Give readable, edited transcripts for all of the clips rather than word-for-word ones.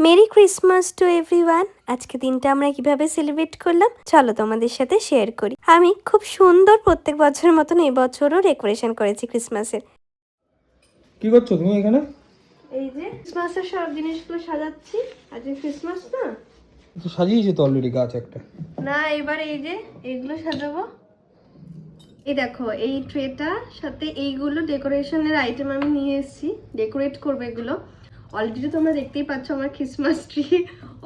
Merry Christmas to everyone. আজকে দিনটা আমরা কিভাবে সেলিব্রেট করলাম চলো তোমাদের সাথে শেয়ার করি। আমি খুব সুন্দর প্রত্যেক বছরের মতন এই বছরও ডেকোরেশন করেছি ক্রিসমাসের। কি করছো তুমি এখানে? এই যে ক্রিসমাসের সব জিনিসগুলো সাজাচ্ছি। আজকে ক্রিসমাস না, তো সাজিয়েছি তো অলরেডি গাছ একটা। না এবার এই যে এইগুলো সাজাবো। এই দেখো এই ট্রেটার সাথে এইগুলো ডেকোরেশনের আইটেম আমি নিয়ে এসেছি, ডেকোরেট করবো এগুলো। অলরেডি তোমরা দেখতেই পাচ্ছ আমার ক্রিসমাস ট্রি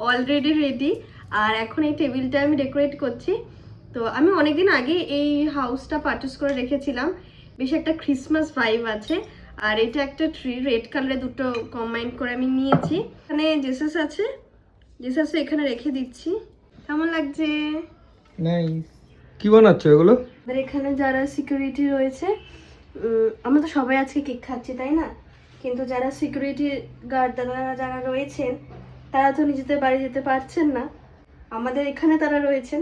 অলরেডি রেডি। আর এখন এই টেবিলটা আমি ডেকোরেট করছি। তো আমি অনেকদিন আগে এই হাউসটা পারচেস করে রেখেছিলাম, বেশ একটা ক্রিসমাস ভাইব আছে। আর এটা একটা ট্রি, রেড কালারে দুটো কম্বাইন করে আমি নিয়েছি। এখানে জেসাস আছে, জেসাসও এখানে রেখে দিচ্ছি। কেমন লাগছে? নাইস। কি বানাচ্ছো এগুলো? আমাদের এখানে যারা সিকিউরিটি রয়েছে, আমরা তো সবাই আজকে কেক খাচ্ছি তাই না, কিন্তু যারা সিকিউরিটি গার্ড দাদারা যারা রয়েছেন তারা তো নিজেদের বাড়ি যেতে পারছেন না, আমাদের এখানে তারা রয়েছেন,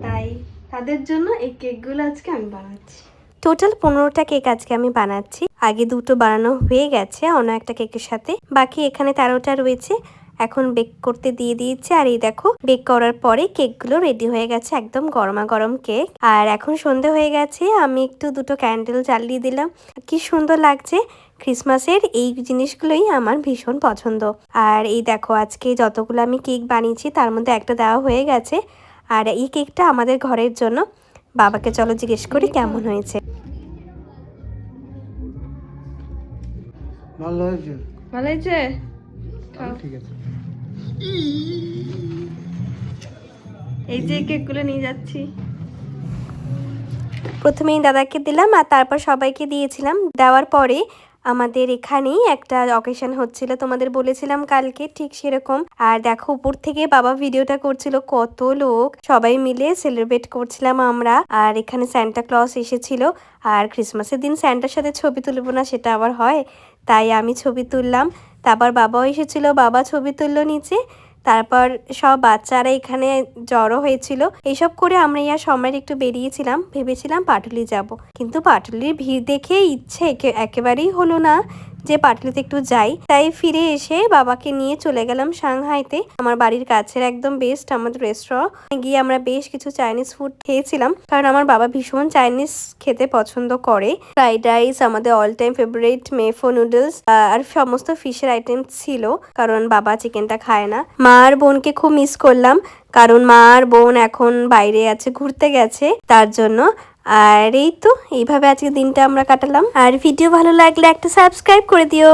তাই তাদের জন্য এই কেকগুলো আজকে আমি বানাচ্ছি। টোটাল 15টা কেক আজকে আমি বানাচ্ছি। আগে দুটো বানানো হয়ে গেছে অন্য একটা কেকের সাথে, বাকি এখানে 13টা রয়েছে। এখন বেক করতে দিয়ে দিয়েছে। আর এই দেখো বেক করার পরে কেকগুলো রেডি হয়ে গেছে, একদম গরমা গরম কেক। আর এখন সন্ধে হয়ে গেছে, আমি একটু দুটো ক্যান্ডেল জ্বালিয়ে দিলাম। কি সুন্দর লাগছে। ক্রিসমাসের এই জিনিসগুলোই আমার ভীষণ পছন্দ। আর এই দেখো আজকে যতগুলো আমি কেক বানিয়েছি তার মধ্যে একটা দেওয়া হয়ে গেছে। আর এই কেকটা আমাদের ঘরের জন্য। বাবাকে চলো জিজ্ঞেস করি কেমন হয়েছে। ভালো হয়েছে। ভালো হয়েছে? ঠিক আছে। এই যে কেকগুলো নিয়ে যাচ্ছি। প্রথমেই দাদাকে দিলাম আর তারপর সবাইকে দিয়েছিলাম। দেওয়ার পরে আমাদের এখানেই একটা অকেশন হচ্ছিল, তোমাদের বলেছিলাম কালকে, ঠিক সেরকম। আর দেখো উপর থেকে বাবা ভিডিওটা করছিল, কত লোক সবাই মিলে সেলিব্রেট করছিলাম আমরা। আর এখানে সান্টা ক্লজ এসেছিল। আর ক্রিসমাসের দিন সান্টার সাথে ছবি তুলবো না সেটা আবার হয়, তাই আমি ছবি তুললাম। তারপর বাবাও এসেছিল, বাবা ছবি তুললো নিচে। তারপর সব বাচ্চারা এখানে জড়ো হয়েছিল। এইসব করে আমরা ইয়ার সময় একটু বেরিয়েছিলাম, ভেবেছিলাম পাটুলি যাব, কিন্তু পাটুলির ভিড় দেখে ইচ্ছে একেবারেই হলো না যে পাটুলিতে একটু যাই। তাই ফিরে এসে বাবাকে নিয়ে চলে গেলাম সাংহাইতে, আমার বাড়ির কাছের একদম বেস্ট আমাদের রেস্টুরেন্ট। গিয়ে আমরা বেশ কিছু চাইনিজ ফুড খেয়েছিলাম, কারণ আমার বাবা ভীষণ চাইনিজ খেতে পছন্দ করে। ফ্রাইড রাইস, আমাদের অল টাইম ফেভারিট মেফো নুডলস, আর সমস্ত ফিশের আইটেম ছিল, কারণ বাবা চিকেনটা খায় না। মা আর বোনকে খুব মিস করলাম, কারণ মা আর বোন এখন বাইরে আছে, ঘুরতে গেছে, তার জন্য। আর এই তো এইভাবে আজকে দিনটা আমরা কাটালাম। আর ভিডিও ভালো লাগলে একটা সাবস্ক্রাইব করে দিও।